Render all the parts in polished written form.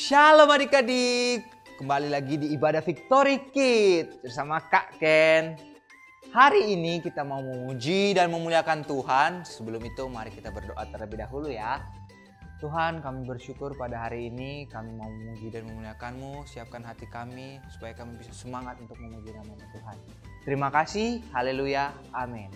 Shalom adik-adik, kembali lagi di ibadah Victory Kids bersama Kak Ken. Hari ini kita mau memuji dan memuliakan Tuhan. Sebelum itu mari kita berdoa terlebih dahulu ya. Tuhan, kami bersyukur pada hari ini kami mau memuji dan memuliakan-Mu. Siapkan hati kami supaya kami bisa semangat untuk memuji nama Tuhan. Terima kasih, haleluya, amin.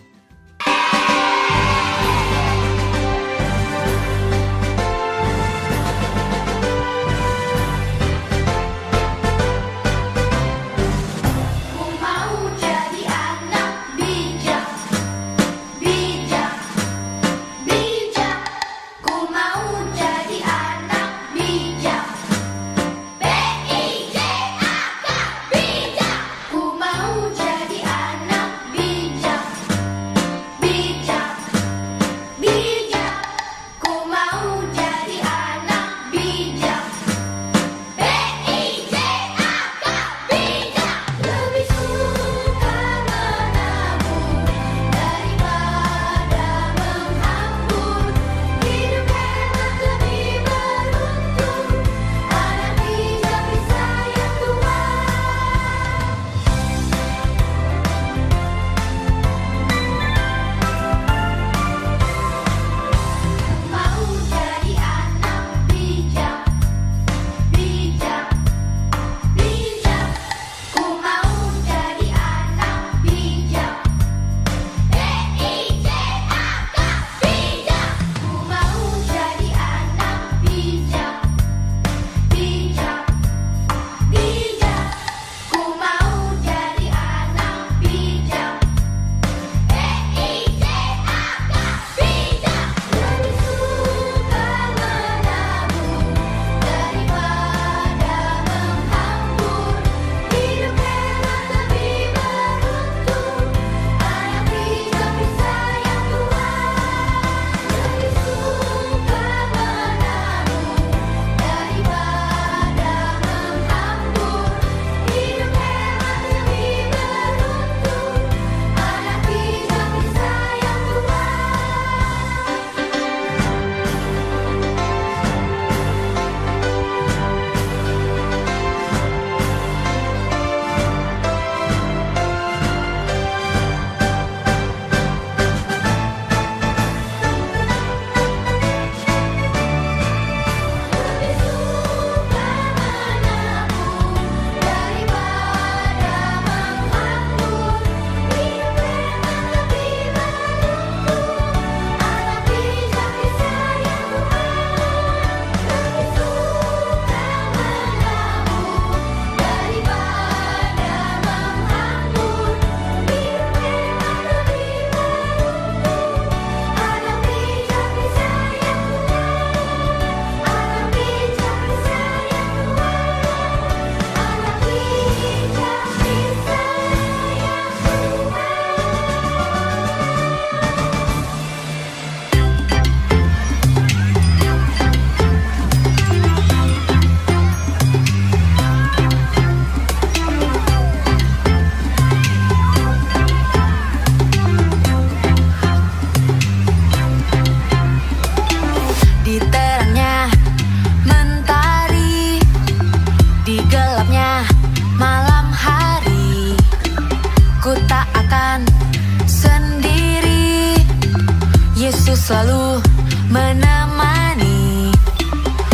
Selalu menemani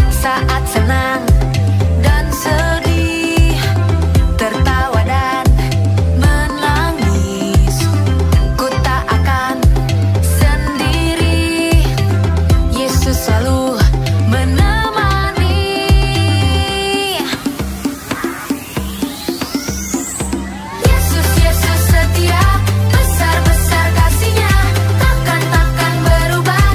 saat senang dan sedih, tertawa dan menangis. Ku tak akan sendiri, Yesus selalu menemani. Yesus, Yesus setia, besar-besar kasih-Nya, takkan berubah.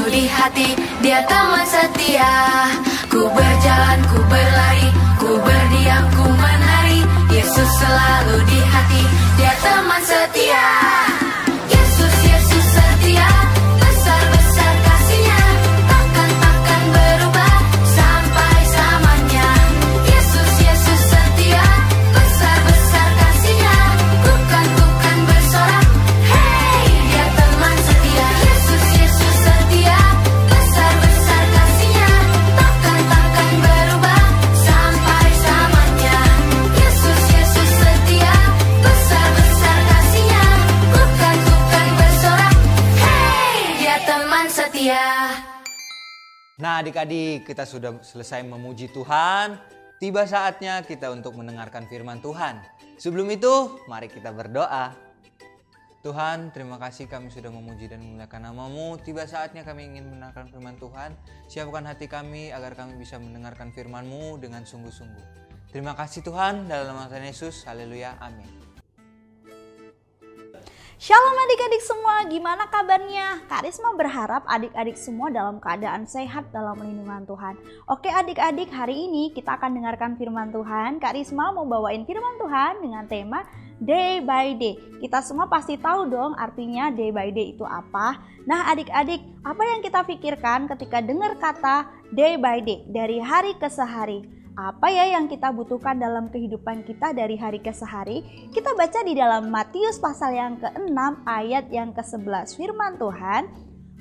selalu di hati, dia teman setia. Ku berjalan, ku berlari, ku berdiam, ku menari. Yesus selalu di hati, dia teman setia. Yesus, Yesus setia, besar-besar kasih-Nya, takkan berubah sampai selamanya. Yesus, Yesus setia, besar-besar kasih-Nya, bukan bersorak, hey, dia teman setia. Yesus, Yesus setia, besar-besar kasih-Nya, takkan berubah sampai selamanya. Yesus, Yesus setia, besar-besar kasih-Nya, bukan bersorak, hey, dia teman setia. Nah adik-adik, kita sudah selesai memuji Tuhan. Tiba saatnya kita untuk mendengarkan firman Tuhan. Sebelum itu, mari kita berdoa. Tuhan, terima kasih kami sudah memuji dan memuliakan nama-Mu. Tiba saatnya kami ingin mendengarkan firman Tuhan. Siapkan hati kami agar kami bisa mendengarkan firman-Mu dengan sungguh-sungguh. Terima kasih Tuhan, dalam nama Tuhan Yesus. Haleluya, amin. Shalom adik-adik semua, gimana kabarnya? Kak Risma berharap adik-adik semua dalam keadaan sehat dalam lindungan Tuhan. Oke adik-adik, hari ini kita akan dengarkan firman Tuhan. Kak Risma mau bawain firman Tuhan dengan tema Day by Day. Kita semua pasti tahu dong artinya Day by Day itu apa. Nah adik-adik, apa yang kita pikirkan ketika dengar kata Day by Day, dari hari ke sehari? Apa ya yang kita butuhkan dalam kehidupan kita dari hari ke sehari? Kita baca di dalam Matius pasal yang ke-6 ayat yang ke-11. Firman Tuhan,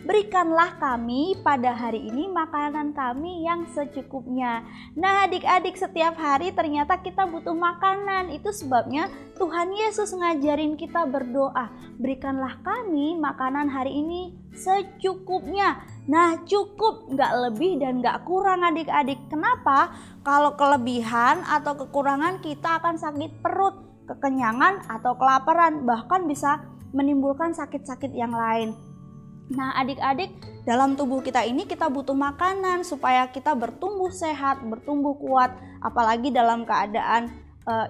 berikanlah kami pada hari ini makanan kami yang secukupnya. Nah adik-adik, setiap hari ternyata kita butuh makanan. Itu sebabnya Tuhan Yesus ngajarin kita berdoa, berikanlah kami makanan hari ini secukupnya. Nah cukup, nggak lebih dan nggak kurang adik-adik. Kenapa? Kalau kelebihan atau kekurangan kita akan sakit perut, kekenyangan atau kelaparan, bahkan bisa menimbulkan sakit-sakit yang lain. Nah adik-adik, dalam tubuh kita ini kita butuh makanan supaya kita bertumbuh sehat, bertumbuh kuat. Apalagi dalam keadaan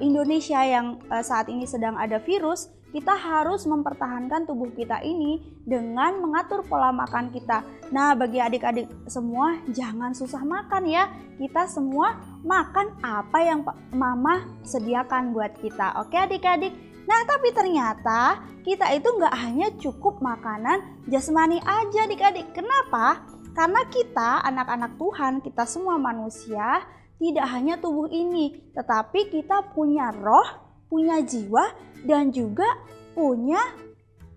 Indonesia yang saat ini sedang ada virus, kita harus mempertahankan tubuh kita ini dengan mengatur pola makan kita. Nah bagi adik-adik semua, jangan susah makan ya. Kita semua makan apa yang mama sediakan buat kita. Oke adik-adik. Nah tapi ternyata kita itu nggak hanya cukup makanan jasmani aja adik-adik. Kenapa? Karena kita anak-anak Tuhan, kita semua manusia, tidak hanya tubuh ini, tetapi kita punya roh, punya jiwa, dan juga punya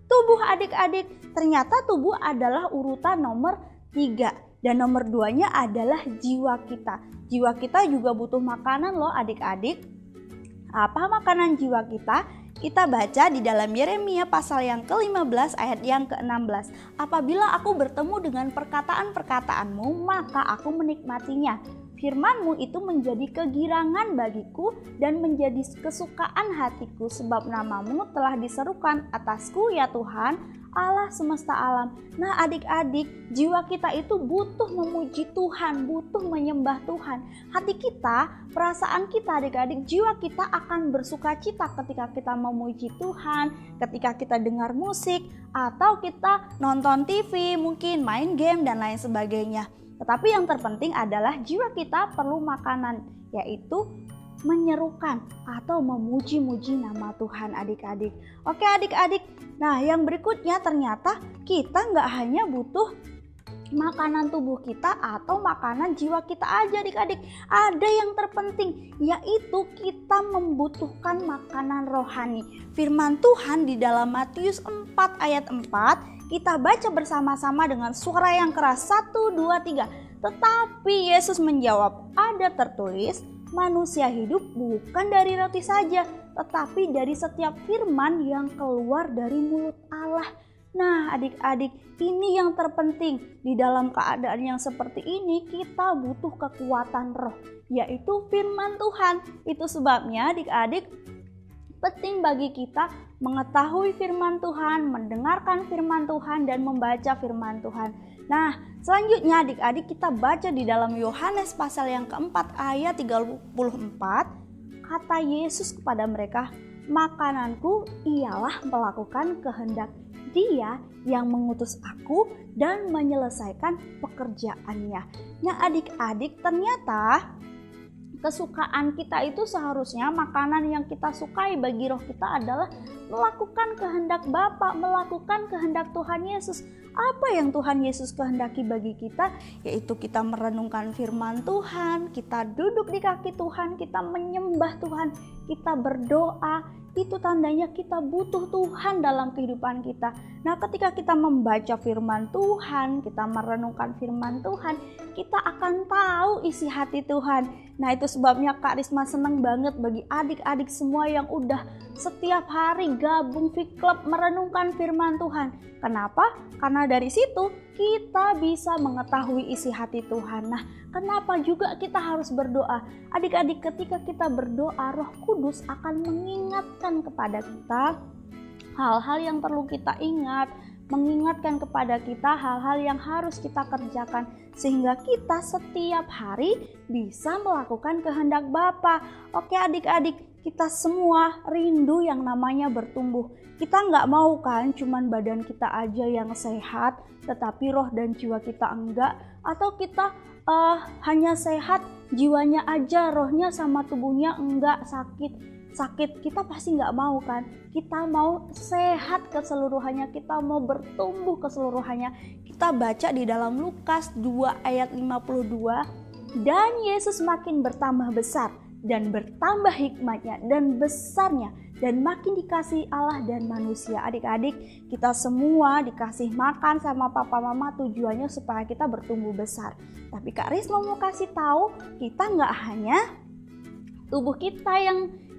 tubuh adik-adik. Ternyata tubuh adalah urutan nomor 3 dan nomor 2-nya adalah jiwa kita. Jiwa kita juga butuh makanan loh adik-adik. Apa makanan jiwa kita? Kita baca di dalam Yeremia pasal yang ke-15 ayat yang ke-16. Apabila aku bertemu dengan perkataan-perkataanmu, maka aku menikmatinya. Firman-Mu itu menjadi kegirangan bagiku dan menjadi kesukaan hatiku, sebab nama-Mu telah diserukan atasku ya Tuhan, Allah semesta alam. Nah adik-adik, jiwa kita itu butuh memuji Tuhan, butuh menyembah Tuhan. Hati kita, perasaan kita adik-adik, jiwa kita akan bersuka cita ketika kita memuji Tuhan, ketika kita dengar musik, atau kita nonton TV, mungkin main game dan lain sebagainya. Tetapi yang terpenting adalah jiwa kita perlu makanan, yaitu menyerukan atau memuji-muji nama Tuhan adik-adik. Oke adik-adik, nah yang berikutnya ternyata kita nggak hanya butuh makanan tubuh kita atau makanan jiwa kita aja adik-adik. Ada yang terpenting, yaitu kita membutuhkan makanan rohani. Firman Tuhan di dalam Matius 4 ayat 4, kita baca bersama-sama dengan suara yang keras, 1, 2, 3. Tetapi Yesus menjawab, ada tertulis, manusia hidup bukan dari roti saja, tetapi dari setiap firman yang keluar dari mulut Allah. Nah adik-adik, ini yang terpenting. Di dalam keadaan yang seperti ini kita butuh kekuatan roh, yaitu firman Tuhan. Itu sebabnya adik-adik penting bagi kita mengetahui firman Tuhan, mendengarkan firman Tuhan, dan membaca firman Tuhan. Nah selanjutnya adik-adik kita baca di dalam Yohanes pasal yang keempat ayat 34. Kata Yesus kepada mereka, makananku ialah melakukan kehendak Dia yang mengutus aku dan menyelesaikan pekerjaannya. Nah adik-adik, ternyata kesukaan kita itu seharusnya makanan yang kita sukai bagi roh kita adalah melakukan kehendak Bapa, melakukan kehendak Tuhan Yesus. Apa yang Tuhan Yesus kehendaki bagi kita? Yaitu kita merenungkan firman Tuhan, kita duduk di kaki Tuhan, kita menyembah Tuhan, kita berdoa. Itu tandanya kita butuh Tuhan dalam kehidupan kita. Nah ketika kita membaca firman Tuhan, kita merenungkan firman Tuhan, kita akan tahu isi hati Tuhan. Nah itu sebabnya Kak Risma senang banget bagi adik-adik semua yang udah setiap hari gabung Fit Club merenungkan firman Tuhan. Kenapa? Karena dari situ kita bisa mengetahui isi hati Tuhan. Nah, kenapa juga kita harus berdoa? Adik-adik, ketika kita berdoa, Roh Kudus akan mengingatkan kepada kita hal-hal yang perlu kita ingat, mengingatkan kepada kita hal-hal yang harus kita kerjakan, sehingga kita setiap hari bisa melakukan kehendak Bapa. Oke adik-adik, kita semua rindu yang namanya bertumbuh. Kita nggak mau kan cuman badan kita aja yang sehat, tetapi roh dan jiwa kita enggak. Atau kita hanya sehat, jiwanya aja, rohnya sama tubuhnya enggak sakit. Kita pasti nggak mau kan. Kita mau sehat keseluruhannya, kita mau bertumbuh keseluruhannya. Kita baca di dalam Lukas 2 ayat 52. Dan Yesus makin bertambah besar dan bertambah hikmatnya dan besarnya, dan makin dikasih Allah dan manusia. Adik-adik, kita semua dikasih makan sama papa mama tujuannya supaya kita bertumbuh besar. Tapi Kak Risma mau kasih tahu, kita nggak hanya tubuh kita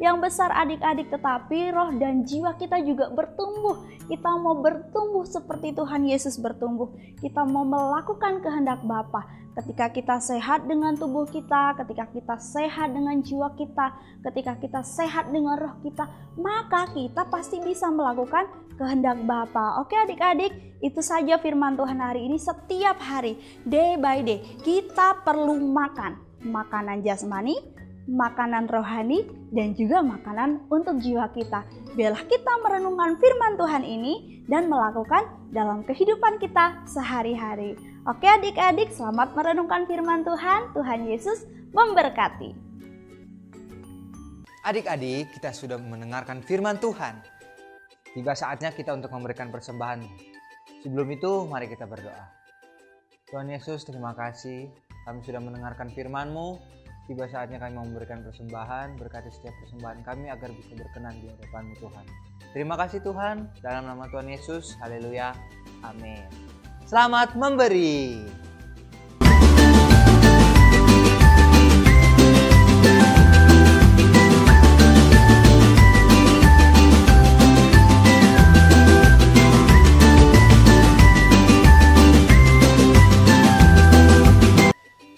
yang besar adik-adik, tetapi roh dan jiwa kita juga bertumbuh. Kita mau bertumbuh seperti Tuhan Yesus bertumbuh. Kita mau melakukan kehendak Bapa. Ketika kita sehat dengan tubuh kita, ketika kita sehat dengan jiwa kita, ketika kita sehat dengan roh kita, maka kita pasti bisa melakukan kehendak Bapa. Oke adik-adik, itu saja firman Tuhan hari ini. Setiap hari, day by day, kita perlu makan. Makanan jasmani, makanan rohani, dan juga makanan untuk jiwa kita. Biarlah kita merenungkan firman Tuhan ini dan melakukan dalam kehidupan kita sehari-hari. Oke adik-adik, selamat merenungkan firman Tuhan. Tuhan Yesus memberkati. Adik-adik, kita sudah mendengarkan firman Tuhan. Tiba saatnya kita untuk memberikan persembahan. Sebelum itu, mari kita berdoa. Tuhan Yesus, terima kasih. Kami sudah mendengarkan firman-Mu. Tiba saatnya kami mau memberikan persembahan. Berkati setiap persembahan kami agar bisa berkenan di hadapan-Mu Tuhan. Terima kasih Tuhan. Dalam nama Tuhan Yesus. Haleluya. Amin. Selamat memberi.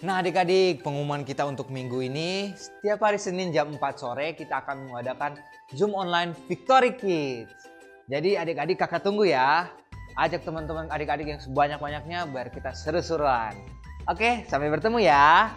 Nah adik-adik, pengumuman kita untuk minggu ini, setiap hari Senin jam 4 sore kita akan mengadakan Zoom online Victory Kids. Jadi adik-adik kakak tunggu ya. Ajak teman-teman adik-adik yang sebanyak-banyaknya biar kita seru-seruan. Oke, sampai bertemu ya.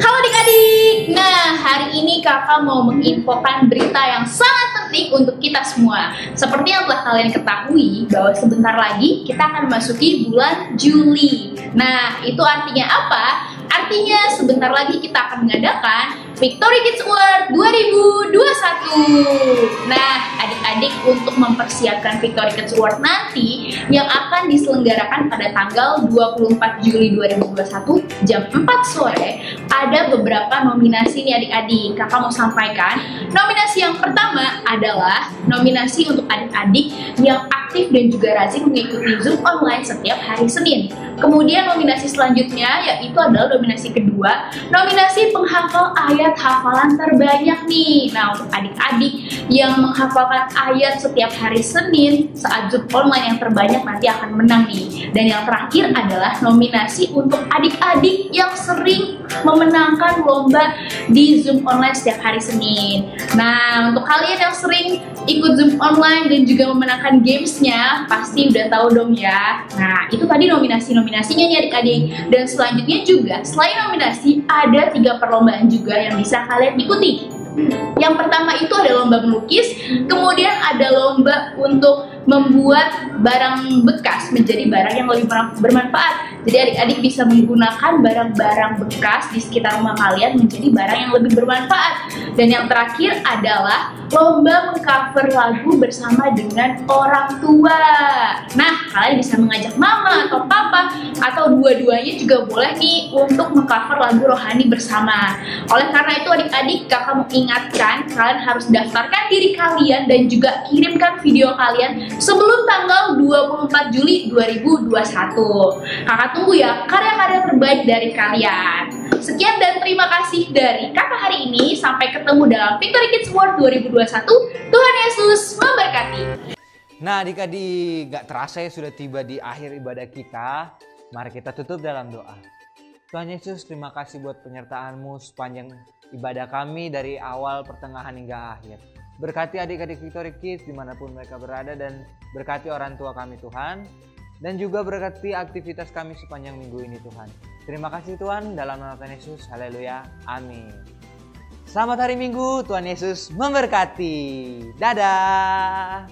Halo adik-adik, nah hari ini kakak mau menginfokan berita yang sangat penting untuk kita semua. Seperti yang telah kalian ketahui bahwa sebentar lagi kita akan memasuki bulan Juli. Nah itu artinya apa? Artinya sebentar lagi kita akan mengadakan Victory Kids Award 2021. Nah adik-adik, untuk mempersiapkan Victory Kids Award nanti yang akan diselenggarakan pada tanggal 24 Juli 2021 jam 4 sore, ada beberapa nominasi nih adik-adik. Kakak mau sampaikan, nominasi yang pertama adalah nominasi untuk adik-adik yang aktif dan juga rajin mengikuti Zoom online setiap hari Senin. Kemudian nominasi selanjutnya yaitu adalah nominasi kedua, nominasi penghafal ayat hafalan terbanyak nih. Nah untuk adik-adik yang menghafalkan ayat setiap hari Senin saat Zoom online yang terbanyak nanti akan menang nih. Dan yang terakhir adalah nominasi untuk adik-adik yang sering memenangkan lomba di Zoom online setiap hari Senin. Nah untuk kalian yang sering ikut Zoom online dan juga memenangkan gamesnya, pasti udah tahu dong ya. Nah itu tadi nominasinya nih adik-adik. Dan selanjutnya juga selain nominasi ada 3 perlombaan juga yang bisa kalian ikuti. Yang pertama itu ada lomba melukis, kemudian ada lomba untuk membuat barang bekas menjadi barang yang lebih bermanfaat. Jadi adik-adik bisa menggunakan barang-barang bekas di sekitar rumah kalian menjadi barang yang lebih bermanfaat. Dan yang terakhir adalah lomba mengcover lagu bersama dengan orang tua. Nah, kalian bisa mengajak mama atau papa atau dua-duanya juga boleh nih untuk mengcover lagu rohani bersama. Oleh karena itu adik-adik, kakak mau ingatkan kalian harus daftarkan diri kalian dan juga kirimkan video kalian sebelum tanggal 24 Juli 2021. Kakak tunggu ya karya-karya terbaik dari kalian. Sekian dan terima kasih dari kakak hari ini. Sampai ketemu dalam Victory Kids Award 2021. Tuhan Yesus memberkati. Nah adik-adik, gak terasa ya sudah tiba di akhir ibadah kita. Mari kita tutup dalam doa. Tuhan Yesus, terima kasih buat penyertaan-Mu sepanjang ibadah kami dari awal, pertengahan hingga akhir. Berkati adik-adik Victory Kids dimanapun mereka berada dan berkati orang tua kami Tuhan. Dan juga berkati aktivitas kami sepanjang minggu ini Tuhan. Terima kasih Tuhan, dalam nama Tuhan Yesus, haleluya, amin. Selamat hari Minggu, Tuhan Yesus memberkati. Dadah.